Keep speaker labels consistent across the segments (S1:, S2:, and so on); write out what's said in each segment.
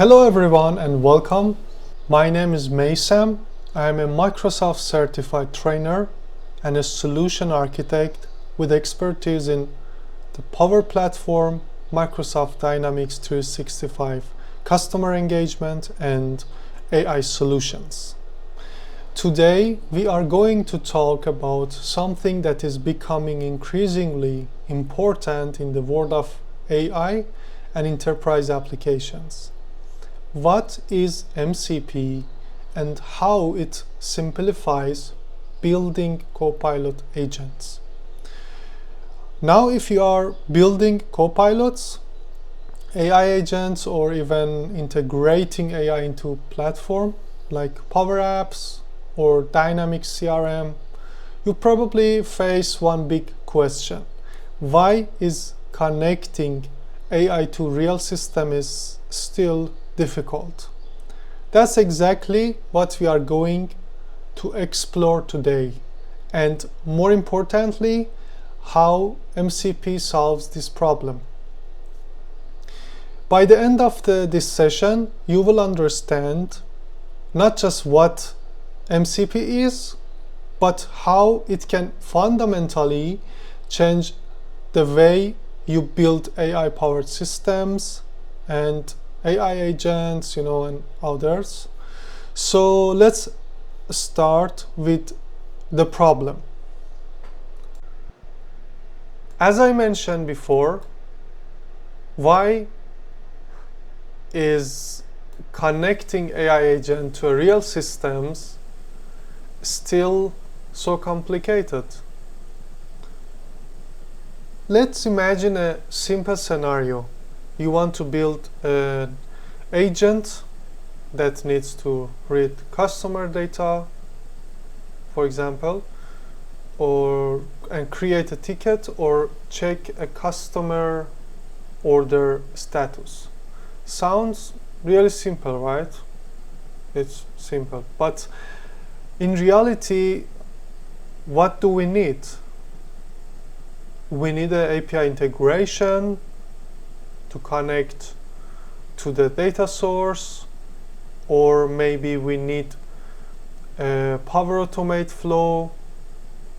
S1: Hello everyone and welcome. My name is Meysam. I am a Microsoft certified trainer and a solution architect with expertise in the Power Platform, Microsoft Dynamics 365, customer engagement and AI solutions. Today we are going to talk about something that is becoming increasingly important in the world of AI and enterprise applications. What is MCP and how it simplifies building Copilot agents? Now, if you are building Copilots, AI agents, or even integrating AI into platform like Power Apps or Dynamics CRM, you probably face one big question. Why is connecting AI to real system is still difficult? That's exactly what we are going to explore today, and more importantly, how MCP solves this problem. By the end of this session, you will understand not just what MCP is, but how it can fundamentally change the way you build AI-powered systems and AI agents, and others. So let's start with the problem. As I mentioned before, why is connecting AI agent to real systems still so complicated? Let's imagine a simple scenario. You want to build an agent that needs to read customer data, for example, and create a ticket or check a customer order status. Sounds really simple, right? It's simple, but in reality, what do we need? We need an API integration to connect to the data source, or maybe we need a Power Automate flow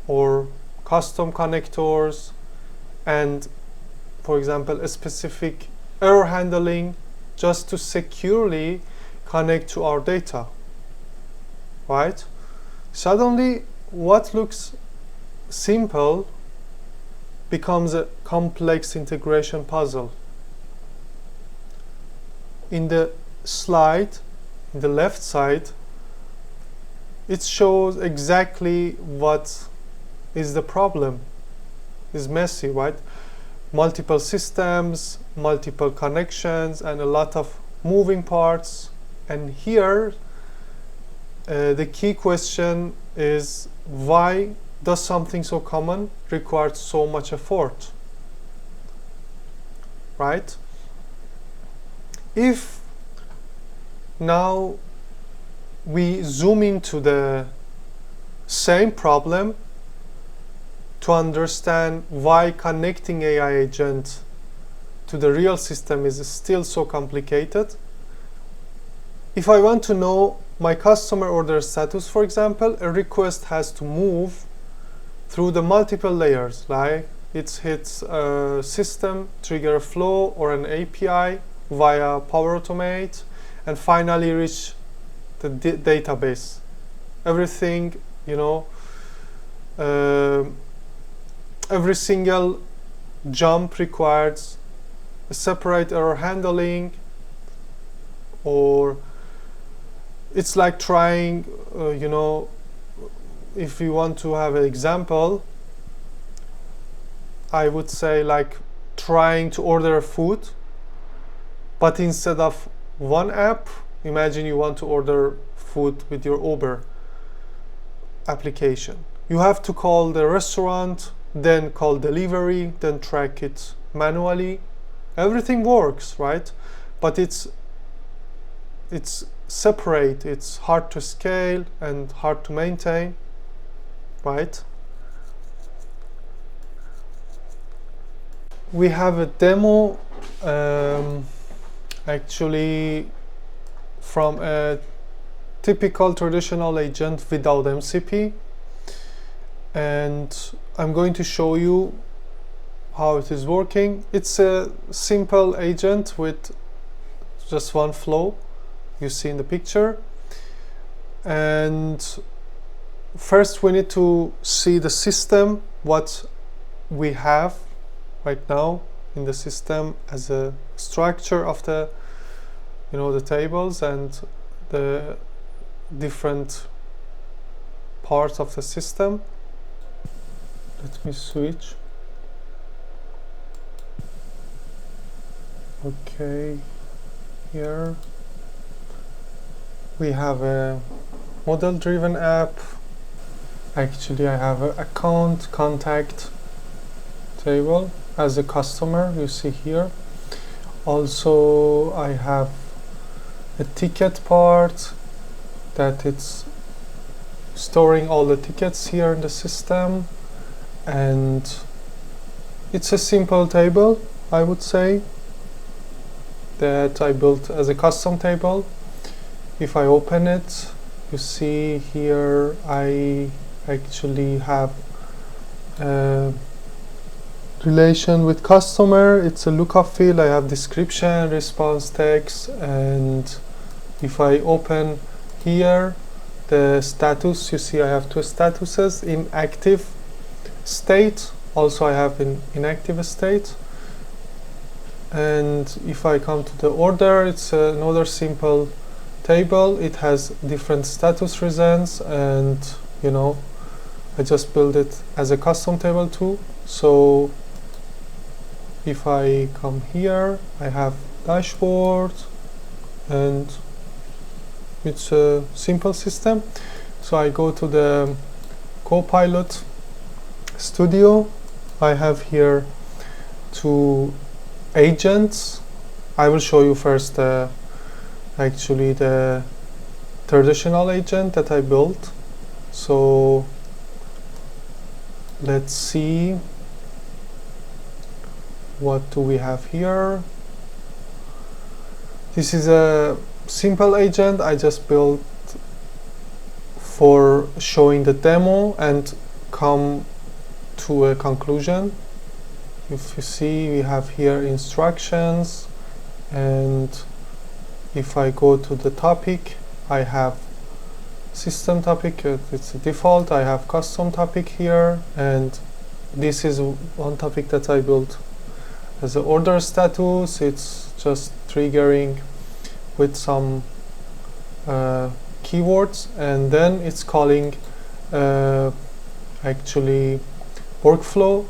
S1: or custom connectors and, for example, a specific error handling just to securely connect to our data, right? Suddenly, what looks simple becomes a complex integration puzzle. In the slide, in the left side, it shows exactly what is the problem. It's messy, right? Multiple systems, multiple connections, and a lot of moving parts. And here, the key question is, why does something so common require so much effort, right? If now we zoom into the same problem to understand why connecting AI agent to the real system is still so complicated. If I want to know my customer order status, for example, a request has to move through the multiple layers, like it hits a system, trigger a flow or an API via Power Automate, and finally reach the database. Everything, every single jump requires a separate error handling, or it's like trying, if you want to have an example, I would say like trying to order food, but instead of one app, imagine you want to order food with your Uber application. You have to call the restaurant, then call delivery, then track it manually. Everything works, right? But it's separate, it's hard to scale and hard to maintain, right? We have a demo actually from a typical traditional agent without MCP, and I'm going to show you how it is working. It's a simple agent with just one flow you see in the picture, and first we need to see the system, what we have right now in the system as a structure of the the tables and the different parts of the system. Let me switch. Okay, here we have a model driven app. Actually, I have an account contact table as a customer, you see here. Also, I have a ticket part that it's storing all the tickets here in the system, and it's a simple table, I would say, that I built as a custom table. If I open it, you see here I actually have a relation with customer. It's a lookup field. I have description, response text, and if I open here the status, you see I have two statuses, in active state, also I have in inactive state. And if I come to the order, it's another simple table. It has different status reasons, and I just build it as a custom table too. So if I come here, I have dashboard, and it's a simple system. So I go to the Copilot Studio. I have here two agents. I will show you first actually the traditional agent that I built. So let's see, what do we have here? This is a simple agent I just built for showing the demo and come to a conclusion. If you see, we have here instructions, and if I go to the topic, I have system topic, it's a default. I have custom topic here, and this is one topic that I built as an order status. It's just triggering with some keywords, and then it's calling actually workflow,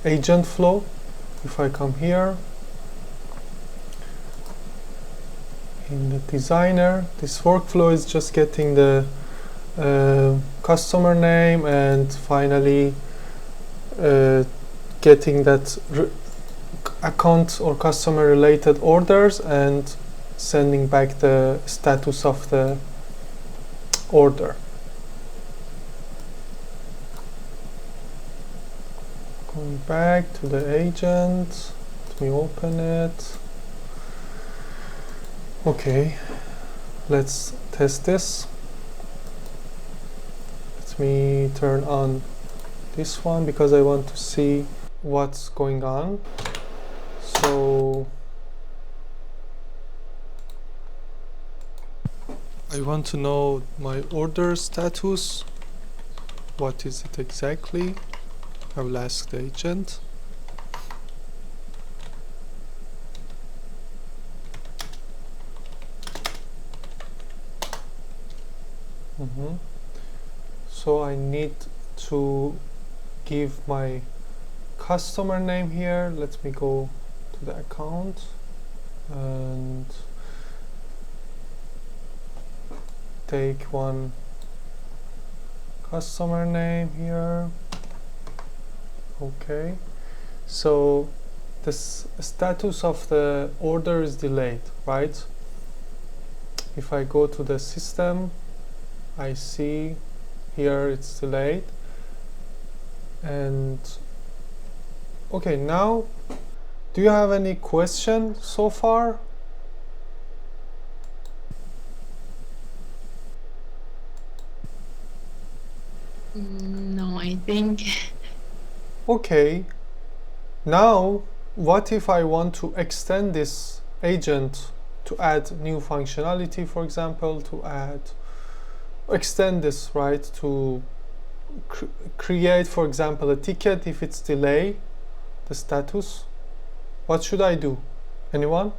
S1: agent flow. If I come here in the designer, this workflow is just getting the customer name, and finally getting that account or customer related orders and sending back the status of the order. Going back to the agent, let me open it. Okay, let's test this. Let me turn on this one because I want to see what's going on. So I want to know my order status. What is it exactly? I will ask the agent. So I need to give my customer name here. Let me go to the account and take one customer name here. Okay, so the status of the order is delayed, right? If I go to the system, I see here it's delayed. And okay, now do you have any question so far?
S2: No, I think.
S1: Okay, now what if I want to extend this agent to add new functionality, for example, extend this, right, to create, for example, a ticket if it's delay, the status. What should I do? Anyone?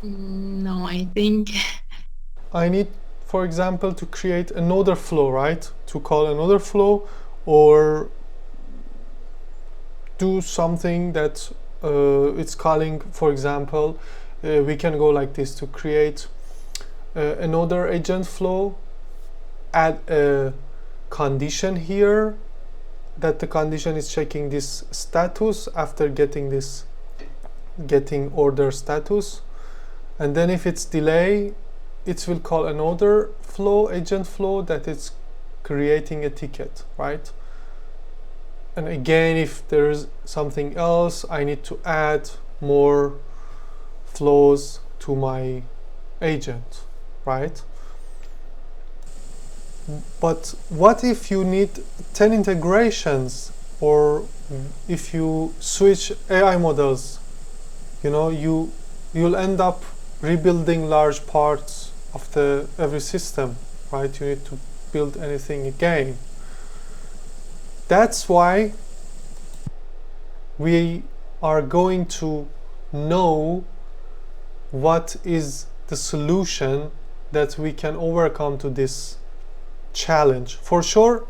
S2: No, I think.
S1: I need, for example, to create another flow, right? To call another flow or do something that it's calling, for example, we can go like this to create another agent flow, add a condition here that the condition is checking this status after getting order status, and then if it's delay, it will call another flow, agent flow, that it's creating a ticket, right? And again, if there is something else, I need to add more flows to my agent, right? But what if you need 10 integrations, or if you switch AI models, you'll end up rebuilding large parts of every system, right? You need to build anything again. That's why we are going to know what is the solution that we can overcome to this challenge. For sure,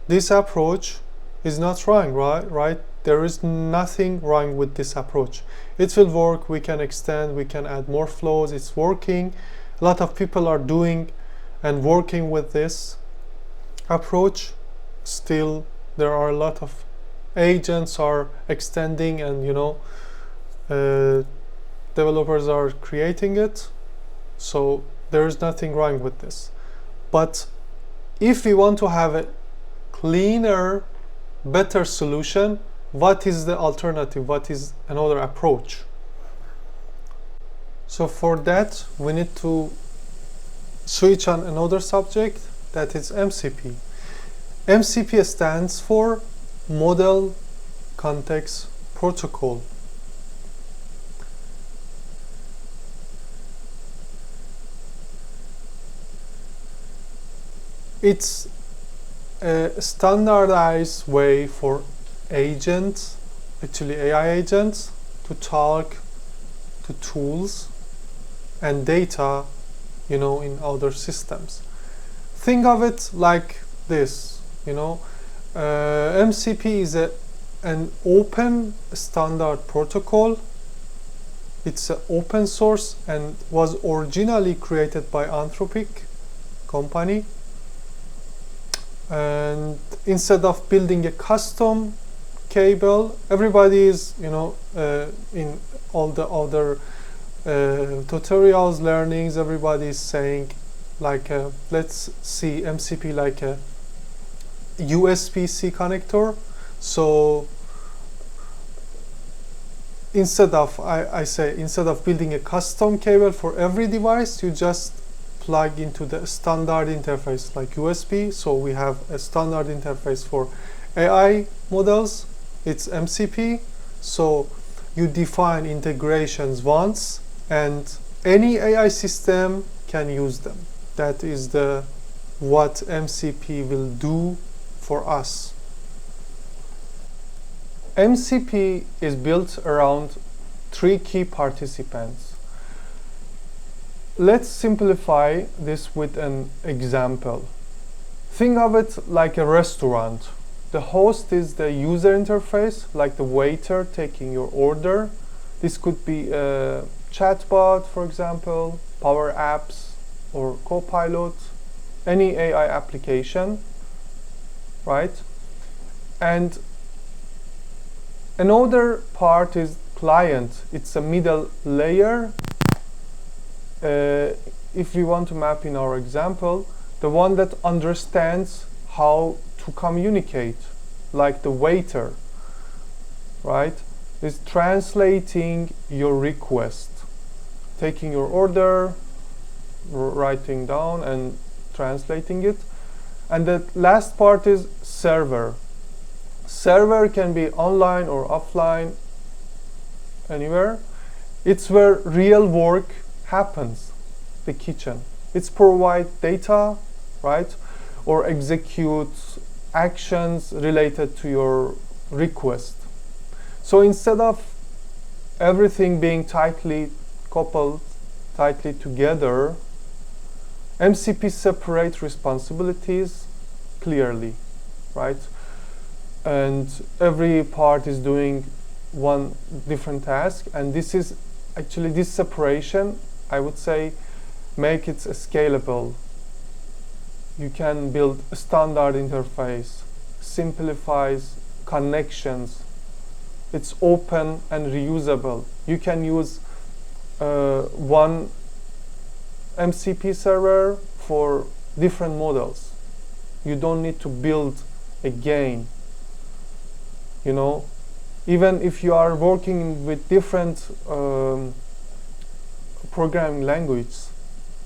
S1: this approach is not wrong, right? There is nothing wrong with this approach. It will work. We can extend, we can add more flows. It's working. A lot of people are doing and working with this approach. Still, there are a lot of agents are extending, and developers are creating it. So there is nothing wrong with this. But if we want to have a cleaner, better solution, what is the alternative? What is another approach? So for that, we need to switch on another subject, that is MCP. MCP stands for Model Context Protocol. It's a standardized way for agents, actually AI agents, to talk to tools and data, in other systems. Think of it like this, MCP is an open standard protocol. It's an open source and was originally created by Anthropic company. And instead of building a custom cable, everybody is, in all the other tutorials, learnings, everybody is saying, like, let's see MCP like a USB-C connector. So instead of, instead of building a custom cable for every device, you just plug into the standard interface like USB. So we have a standard interface for AI models, it's MCP. So you define integrations once and any AI system can use them. That is what MCP will do for us. MCP is built around 3 key participants. Let's simplify this with an example. Think of it like a restaurant. The host is the user interface, like the waiter taking your order. This could be a chatbot, for example, Power Apps or Copilot, any AI application, right? And another part is client. It's a middle layer. If we want to map in our example, the one that understands how to communicate, like the waiter, right, is translating your request, taking your order, writing down and translating it. And the last part is server. Server can be online or offline, anywhere. It's where real work happens, the kitchen. It's provide data, right? Or execute actions related to your request. So instead of everything being tightly coupled, tightly together, MCP separate responsibilities clearly, right? And every part is doing one different task, and this is actually, this separation, I would say, make it scalable. You can build a standard interface, simplifies connections. It's open and reusable. You can use one MCP server for different models. You don't need to build again. You know, even if you are working with different programming languages,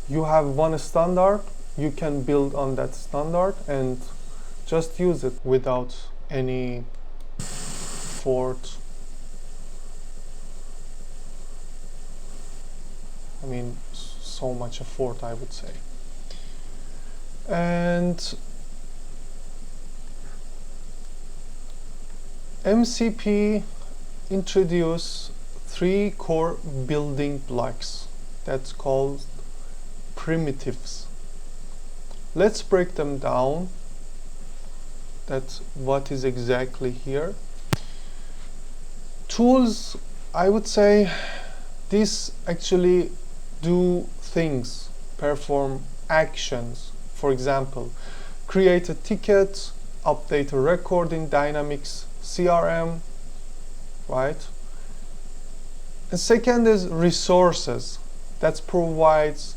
S1: you have one standard, you can build on that standard and just use it without any effort. I mean, so much effort, I would say. And MCP introduced 3 core building blocks that's called primitives. Let's break them down. That's what is exactly here. Tools, I would say, these actually do things, perform actions. For example, create a ticket, update a record in Dynamics CRM, right? And second is resources that provides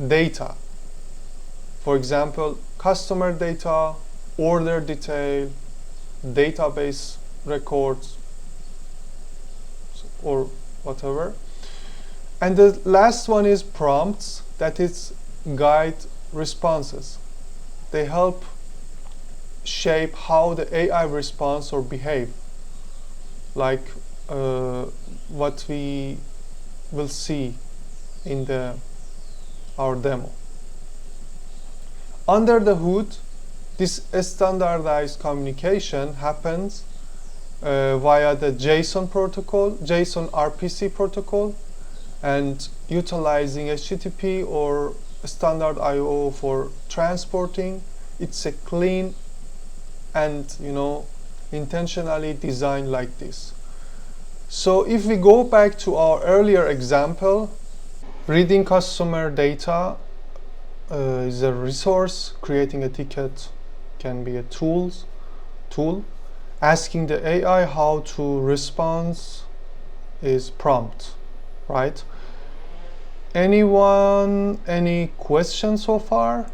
S1: data. For example, customer data, order detail, database records, or whatever. And the last one is prompts, that is guide responses. They help shape how the AI responds or behave, like what we will see in our demo. Under the hood, this standardized communication happens via the JSON protocol, JSON RPC protocol, and utilizing HTTP or standard I/O for transporting. It's a clean and, you know, intentionally designed like this. So if we go back to our earlier example, reading customer data is a resource, creating a ticket can be a tool. Asking the AI how to respond is prompt, right? Anyone, any questions so far?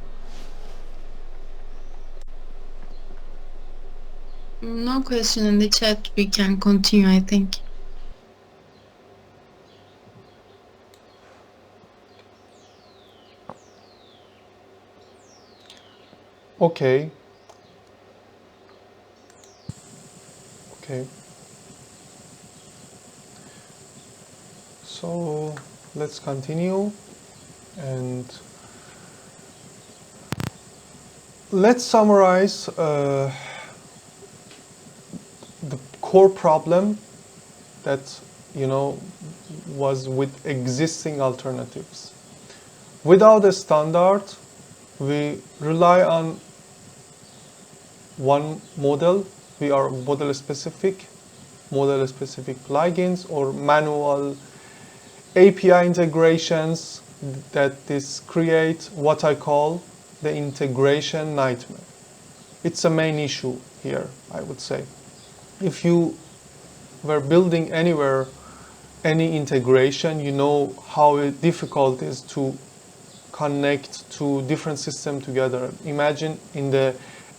S2: No question in the chat. We can continue, I think.
S1: Okay. So let's continue and let's summarize the core problem that, you know, was with existing alternatives. Without a standard, we rely on one model. We are model specific plugins or manual API integrations that this create what I call the integration nightmare. It's a main issue here, I would say. If you were building anywhere any integration, you know how difficult it is to connect to different systems together. Imagine in the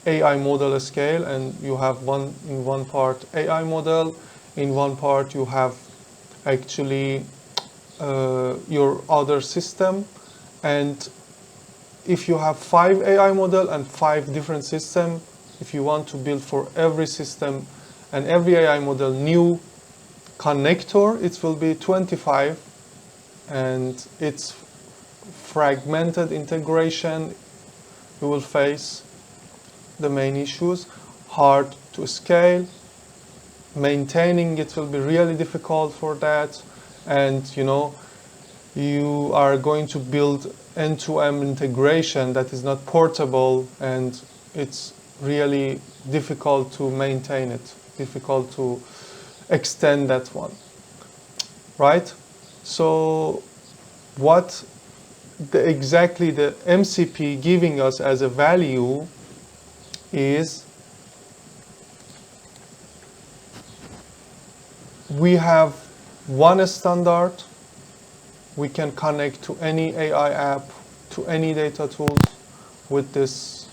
S1: AI model scale, and you have in one part AI model, in one part you have actually your other system, and if you have 5 AI model and 5 different system, if you want to build for every system and every AI model new connector, it will be 25, and it's fragmented integration. You will face the main issues, hard to scale, maintaining it will be really difficult for that, and you are going to build end-to-end integration that is not portable, and it's really difficult to maintain it, difficult to extend that one, right? So what exactly the MCP giving us as a value is, we have one standard. We can connect to any AI app, to any data tools with this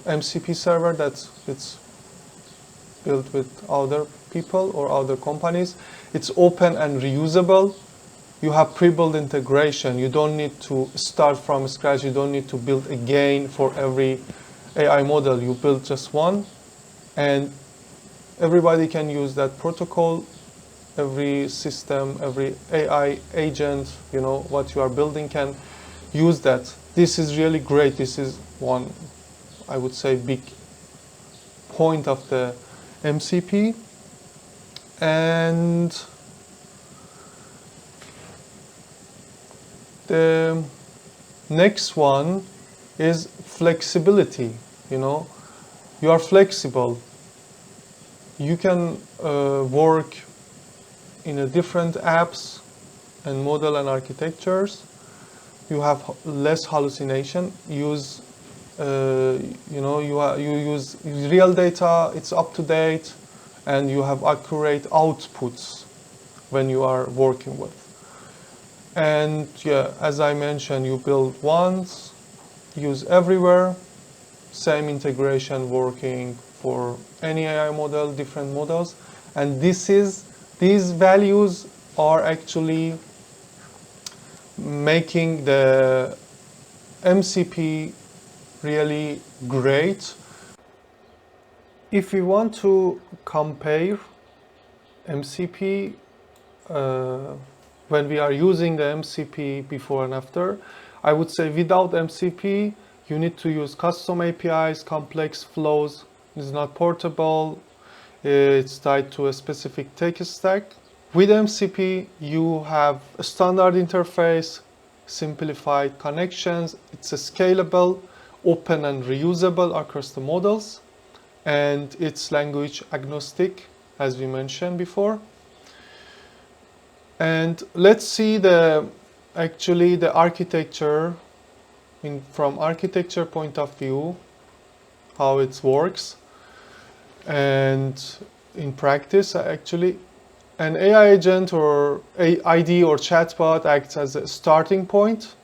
S1: MCP server that it's built with other people or other companies. It's open and reusable. You have pre-built integration. You don't need to start from scratch. You don't need to build again for every AI model. You build just one, and everybody can use that protocol. Every system, every AI agent, what you are building can use that. This is really great. This is one, I would say, big point of the MCP. And the next one is flexibility. You are flexible. You can work in a different apps and model and architectures. You have less hallucination. You use real data. It's up to date, and you have accurate outputs when you are working with. And yeah, as I mentioned, you build once, use everywhere, same integration working for any AI model, different models, and these values are actually making the MCP really great. If we want to compare MCP when we are using the MCP before and after, I would say without MCP, you need to use custom APIs, complex flows. It's not portable. It's tied to a specific tech stack. With MCP, you have a standard interface, simplified connections. It's a scalable, open and reusable across the models, and it's language agnostic, as we mentioned before. And let's see the architecture from architecture point of view, how it works. And in practice, actually, an AI agent or ID or chatbot acts as a starting point,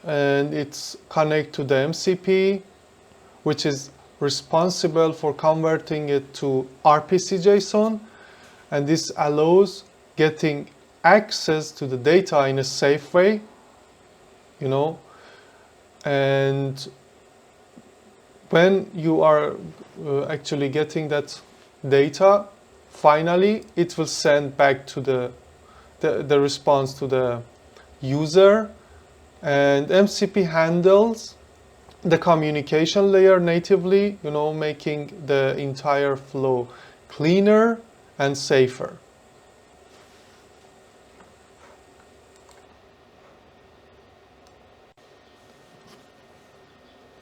S1: and it's connect to the MCP, which is responsible for converting it to RPC JSON, and this allows getting access to the data in a safe way, and when you are actually getting that data, finally it will send back to the response to the user, and MCP handles the communication layer natively, making the entire flow cleaner and safer.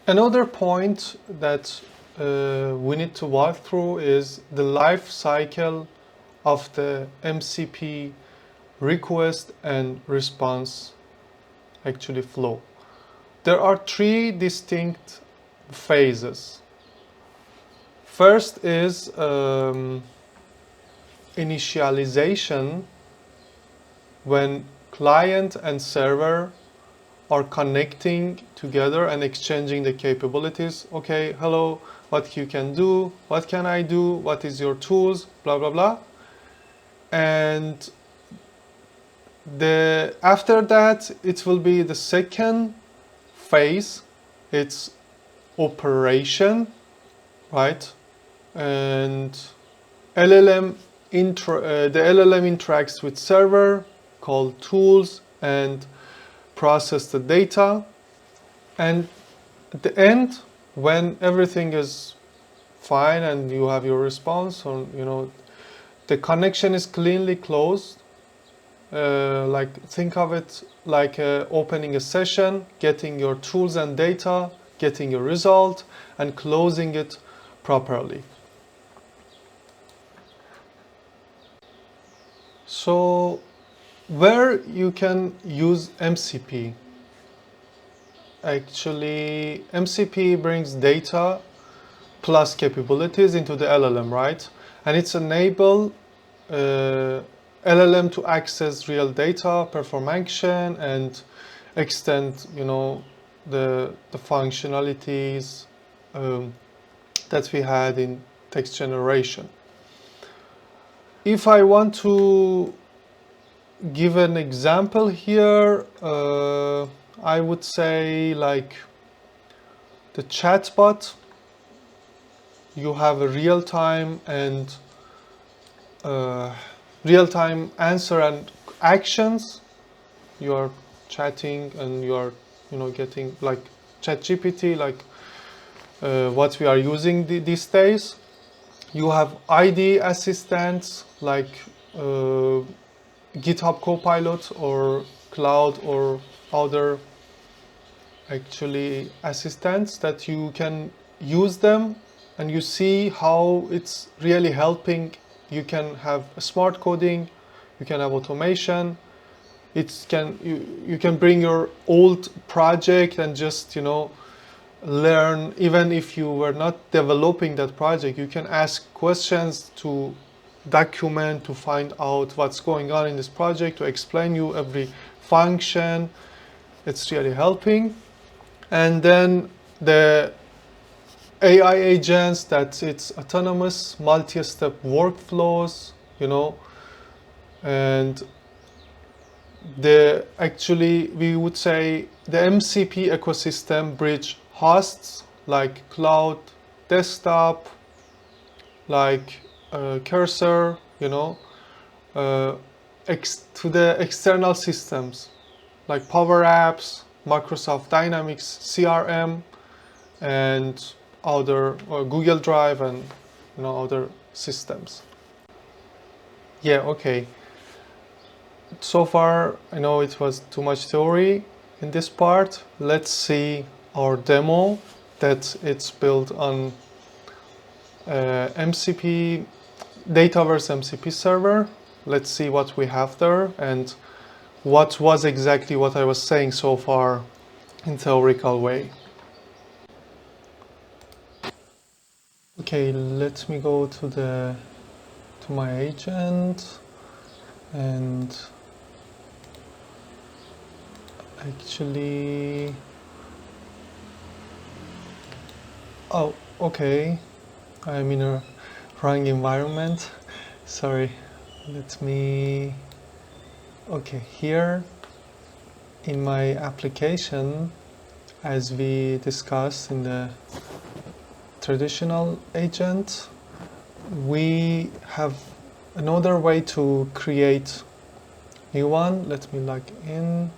S1: Another point that we need to walk through is the life cycle of the MCP request and response flow. There are 3 distinct phases. First is initialization, when client and server are connecting together and exchanging the capabilities. Okay, hello, what you can do, what can I do, what is your tools, blah, blah, blah. And After that, it will be the second phase. It's operation, right? And the LLM interacts with server called tools and process the data. And at the end, when everything is fine and you have your response, or the connection is cleanly closed. Like think of it like opening a session, getting your tools and data, getting your result, and closing it properly. So where you can use MCP? Actually, MCP brings data plus capabilities into the LLM, right? And it's enable LLM to access real data, perform action, and extend, the functionalities that we had in text generation. If I want to give an example here, I would say like the chatbot. You have a real-time and real-time answer and actions. You are chatting and you are getting like ChatGPT, like what we are using these days. You have ID assistants like GitHub Copilot or Cloud or other actually assistants that you can use them, and you see how it's really helping. You can have smart coding, you can have automation. You can bring your old project and just learn. Even if you were not developing that project, you can ask questions to document, to find out what's going on in this project, to explain you every function. It's really helping. And then the AI agents, that it's autonomous multi-step workflows, and we would say the MCP ecosystem bridge hosts like cloud, desktop, like Cursor, to the external systems like Power Apps, Microsoft Dynamics CRM, and other Google Drive and other systems. Yeah, okay. So far, I know it was too much theory in this part. Let's see our demo that it's built on MCP Dataverse MCP server. Let's see what we have there and what was exactly what I was saying so far in theoretical way. Okay, let me go to my agent, and actually, oh, okay, I'm in a wrong environment. Sorry, okay, here in my application, as we discussed in the traditional agent, we have another way to create new one. Let me log in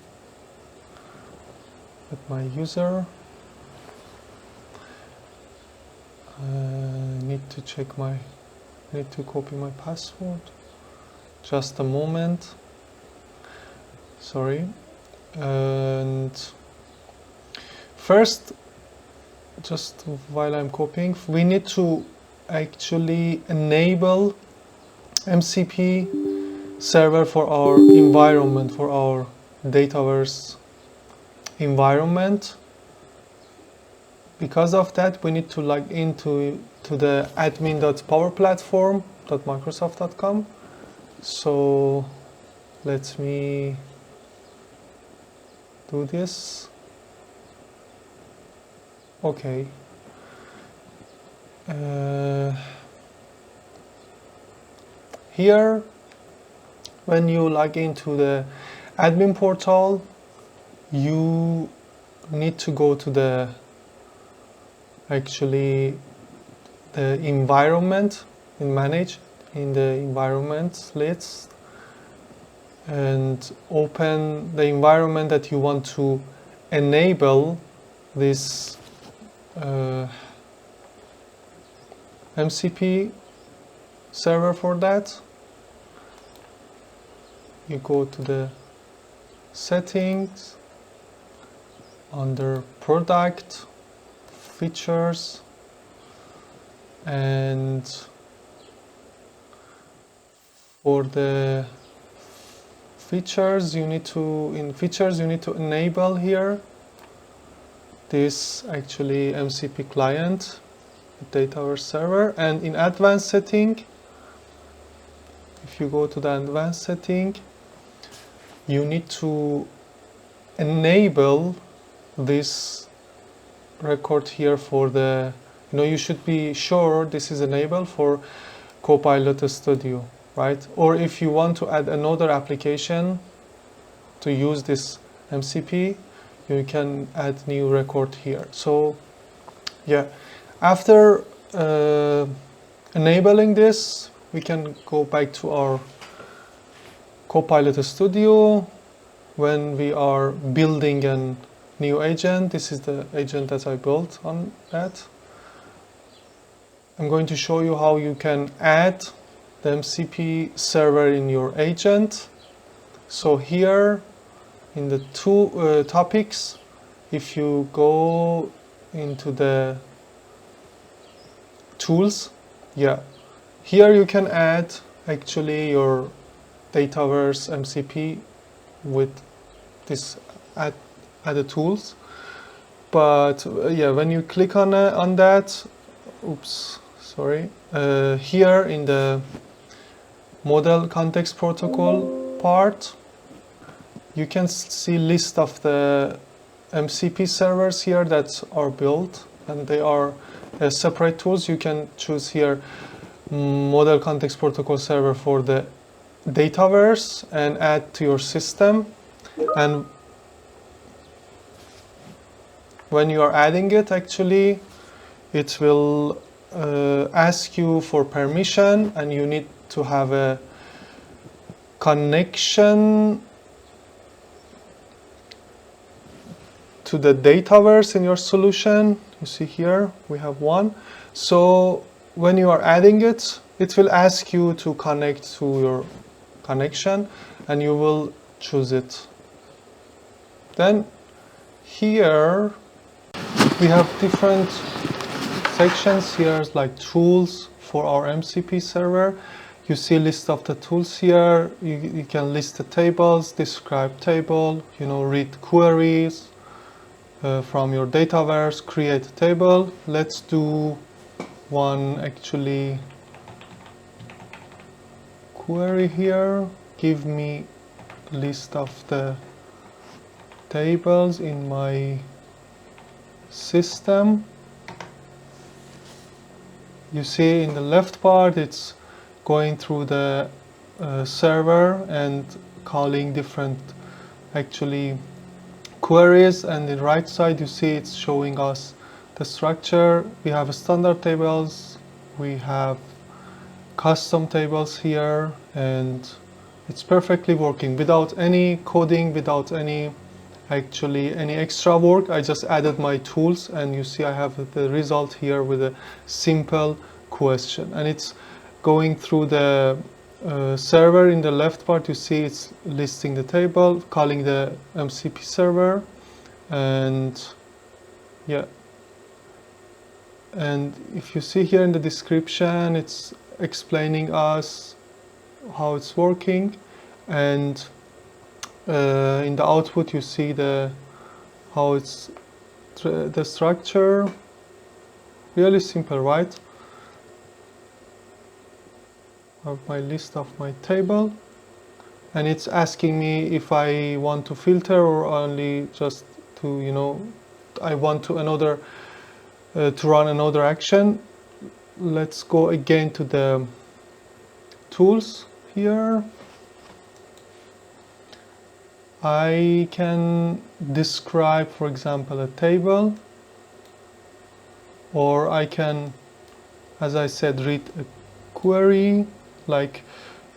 S1: with my user. I need to copy my password. Just a moment. Sorry. And first, just while I'm copying, we need to actually enable MCP server for our environment, for our Dataverse environment. Because of that, we need to log into the admin.powerplatform.microsoft.com. So let me do this. Okay. Here, when you log into the admin portal, you need to go to the environment and manage in the environment list and open the environment that you want to enable this MCP server. For that, you go to the settings, under product, features, and for the features you need to enable here this MCP client Dataverse server. And in advanced setting, if you go to the advanced setting, you need to enable this record here for the, you should be sure this is enabled for Copilot Studio, right? Or if you want to add another application to use this MCP, you can add new record here. So yeah, after enabling this, we can go back to our Copilot Studio. When we are building a new agent, this is the agent that I built on that. I'm going to show you how you can add the MCP server in your agent. So here in the two topics, if you go into the tools, here you can add your Dataverse MCP with this add the tools. But when you click on that, here in the model context protocol part, you can see list of the MCP servers here that are built, and they are separate tools. You can choose here model context protocol server for the Dataverse and add to your system. And when you are adding it, it will ask you for permission, and you need to have a connection to the Dataverse in your solution. You see here we have one. So when you are adding it, it will ask you to connect to your connection, and you will choose it. Then here we have different sections here, like tools for our MCP server. You see list of the tools here. You can list the tables, describe table, read queries from your Dataverse, create a table. Let's do one query here. Give me list of the tables in my system. You see in the left part, it's going through the server and calling different queries, and the right side you see it's showing us the structure. We have standard tables, we have custom tables here, and it's perfectly working without any coding, without any extra work. I just added my tools, and you see I have the result here with a simple question, and it's going through the server. In the left part you see it's listing the table, calling the MCP server, and and if you see here in the description, it's explaining us how it's working, and in the output you see how it's the structure. Really simple, right? I have my list of my table, and it's asking me if I want to filter or only just to I want to run another action. Let's go again to the tools here. I can describe, for example, a table, or I can, as I said, read a query, like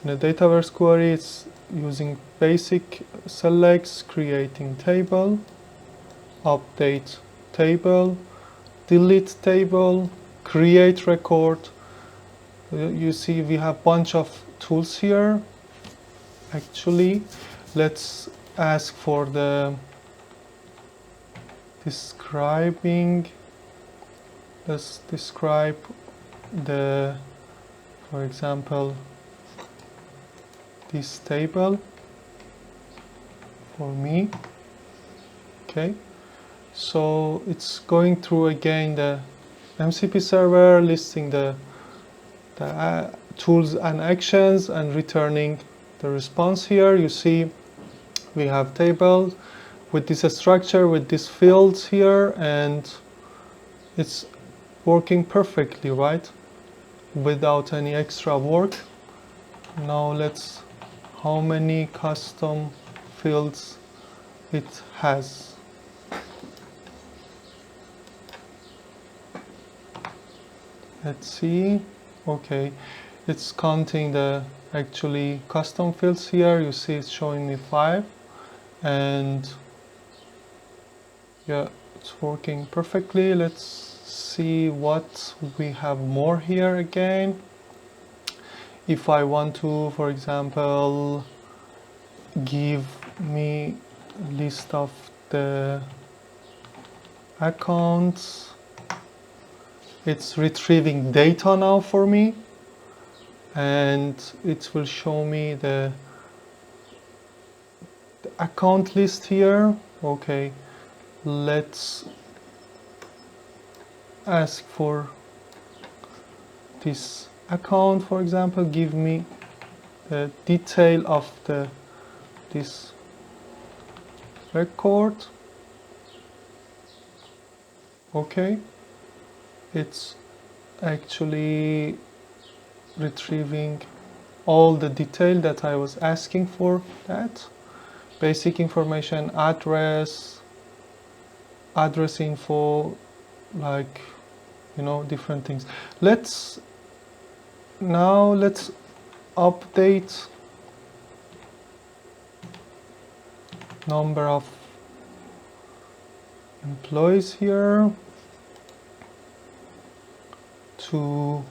S1: in a Dataverse query, it's using basic selects, creating table, update table, delete table, create record. You see we have bunch of tools here. Actually, let's ask for the describing. Let's describe the, for example, this table for me. Okay, so it's going through again the MCP server, listing the tools and actions and returning the response. Here you see we have tables with this structure, with these fields here, and it's working perfectly, right, without any extra work. Now let's, how many custom fields it has. Let's see. Okay, it's counting the actually custom fields here. You see it's showing me 5, and yeah, it's working perfectly. Let's see what we have more here again. If I want to, for example, give me a list of the accounts, it's retrieving data now for me, and it will show me the account list here. Okay, let's ask for this account, for example, give me the detail of this record. Okay, it's actually retrieving all the detail that I was asking for. That basic information, address info, like, you know, different things. Let's update number of employees here to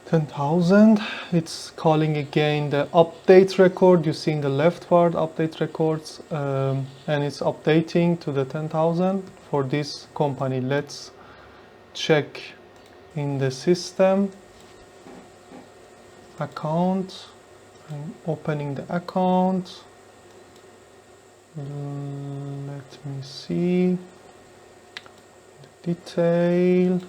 S1: 10,000. It's calling again the update record. You see in the left part, update records, and it's updating to the 10,000 for this company. Let's check in the system account. I'm opening the account. Let me see the detail.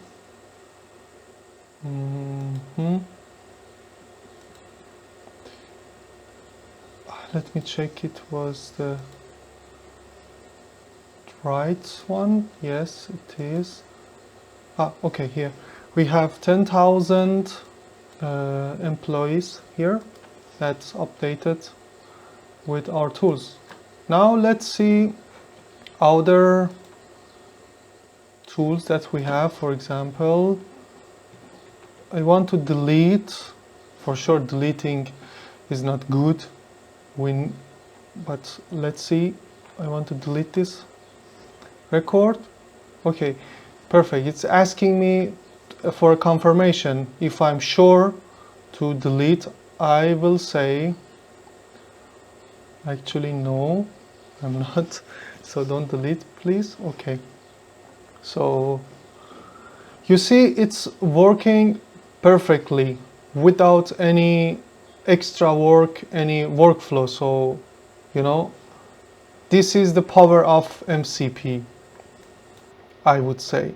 S1: Let me check it was the right one. Yes, it is. Okay, here we have 10,000 employees here. That's updated with our tools. Now let's see other tools that we have. For example, I want to delete. For sure, deleting is not good. But let's see. I want to delete this record. Okay, perfect. It's asking me for a confirmation. If I'm sure to delete, I will say, actually no, I'm not. So don't delete, please. Okay. So you see it's working perfectly without any extra work, any workflow. So, you know, this is the power of MCP, I would say.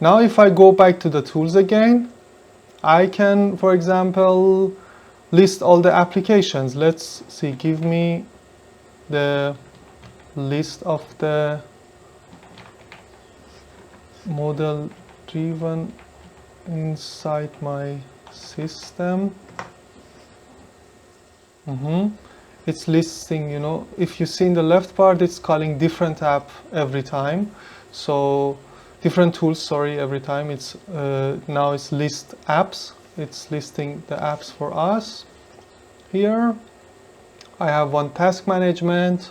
S1: Now if I go back to the tools again, I can, for example, list all the applications. Let's see, give me the list of the model driven inside my system. It's listing, you know, if you see in the left part, it's calling different app every time. So different tools, sorry, every time. It's now it's list apps. It's listing the apps for us. Here I have one task management,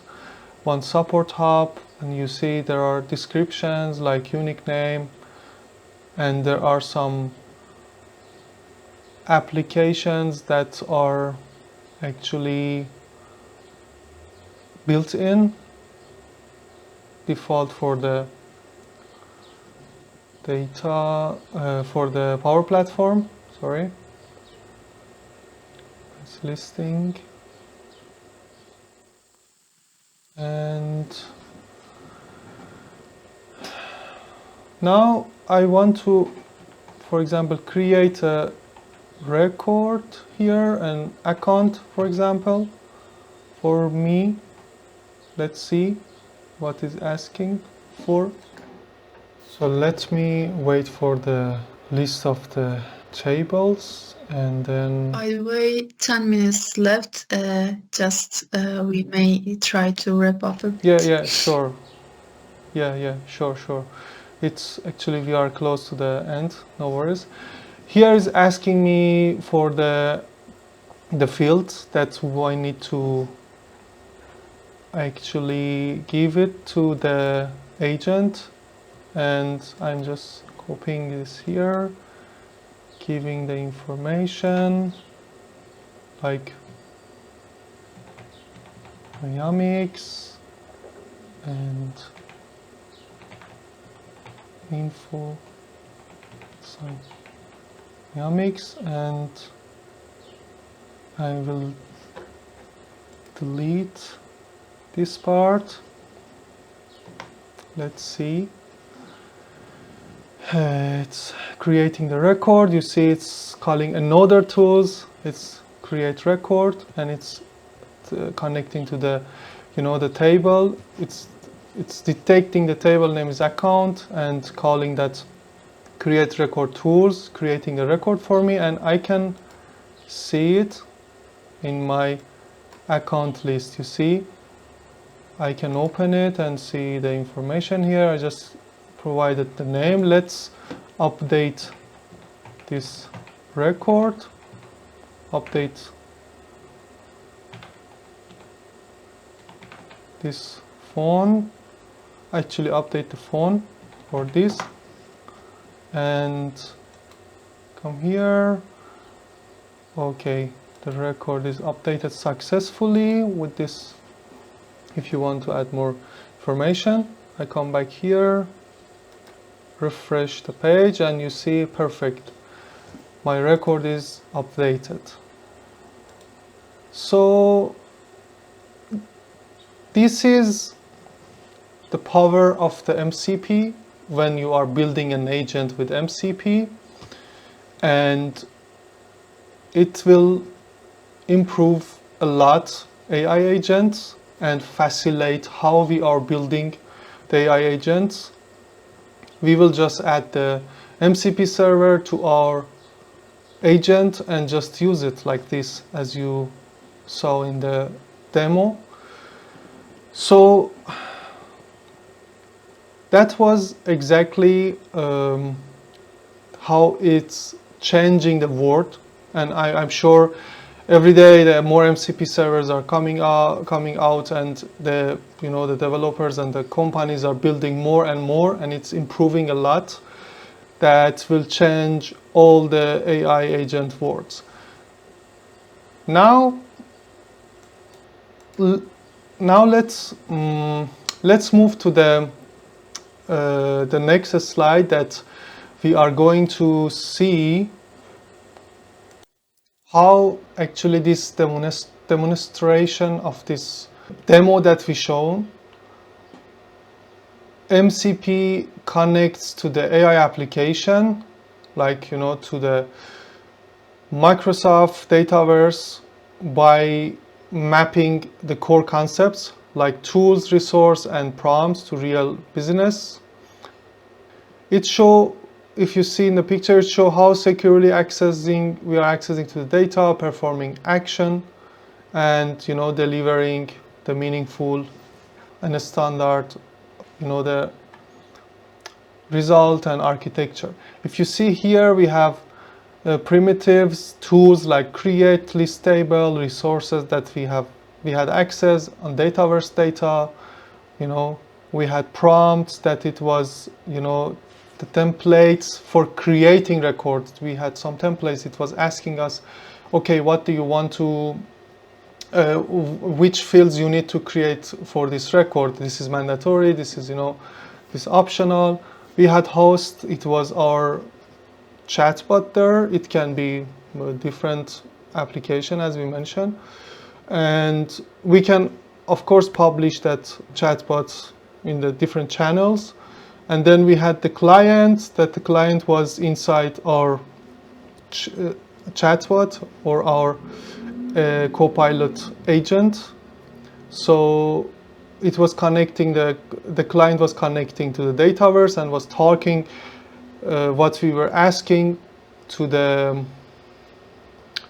S1: one support hub, and you see there are descriptions like unique name, and there are some applications that are actually built in default for the data for the Power Platform. Sorry, it's listing, and now I want to, for example, create a record here, an account, for example, for me. Let's see what is asking for. So let me wait for the list of the tables, and then
S2: By the way, 10 minutes left. We may try to wrap up a bit.
S1: yeah, sure. Yeah, sure. It's actually, we are close to the end, no worries. Here is asking me for the fields that I need to actually give it to the agent, and I'm just copying this here, giving the information like dynamics and info dynamics, and I will delete this part. Let's see. It's creating the record. You see it's calling another tools. It's create record, and it's connecting to the, you know, the table. It's detecting the table name is account and calling that create record tools, creating a record for me, and I can see it in my account list. You see, I can open it and see the information here. I just provided the name. Let's update this record, update this phone, actually update the phone for this, and come here. Okay, the record is updated successfully with this. If you want to add more information, I come back here, refresh the page, and you see perfect, my record is updated. So this is the power of the MCP when you are building an agent with MCP, and it will improve a lot AI agents and facilitate how we are building the AI agents. We will just add the MCP server to our agent and just use it like this, as you saw in the demo. So that was exactly how it's changing the world, and I'm sure every day the more MCP servers are coming out, and the developers and the companies are building more and more, and it's improving a lot. That will change all the AI agent worlds. Now let's move to the next slide, that we are going to see how actually this demonstration of this demo that we shown, MCP connects to the AI application, like, you know, to the Microsoft Dataverse, by mapping the core concepts like tools, resource, and prompts to real business. It show, if you see in the picture, it show how securely we are accessing to the data, performing action, and delivering the meaningful and standard the result and architecture. If you see here, we have primitives, tools like create, list table, resources that we had access on Dataverse data. We had prompts that it was the templates for creating records. We had some templates. It was asking us, okay, what do you want to which fields you need to create for this record. This is mandatory, this is this optional. We had host. It was our chatbot there. It can be a different application, as we mentioned, and we can of course publish that chatbot in the different channels. And then we had the client, that the client was inside our chatbot or our Copilot agent. So it was connecting, the client was connecting to the Dataverse and was talking what we were asking to the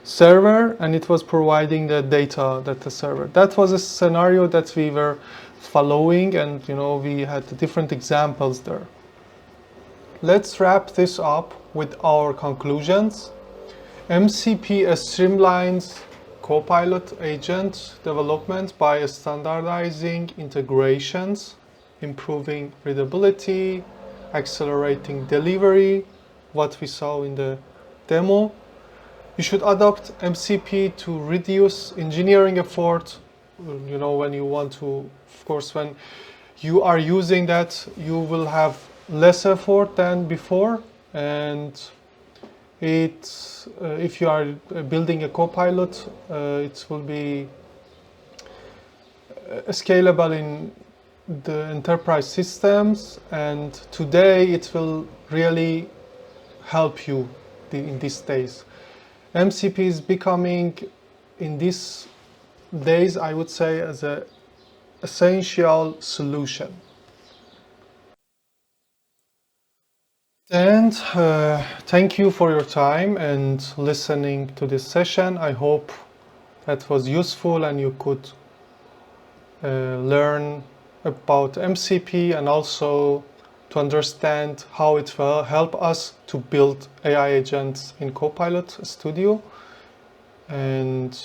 S1: server, and it was providing the data that the server. That was a scenario that we were following, and we had different examples there. Let's wrap this up with our conclusions. MCP streamlines Copilot agent development by standardizing integrations, improving readability, accelerating delivery, what we saw in the demo. You should adopt MCP to reduce engineering effort. When you want to, of course, when you are using that, you will have less effort than before. And if you are building a Copilot, it will be scalable in the enterprise systems, and today it will really help you in these days. MCP is becoming, in these days, I would say, as an essential solution. And thank you for your time and listening to this session. I hope that was useful and you could learn about MCP and also to understand how it will help us to build AI agents in Copilot Studio. And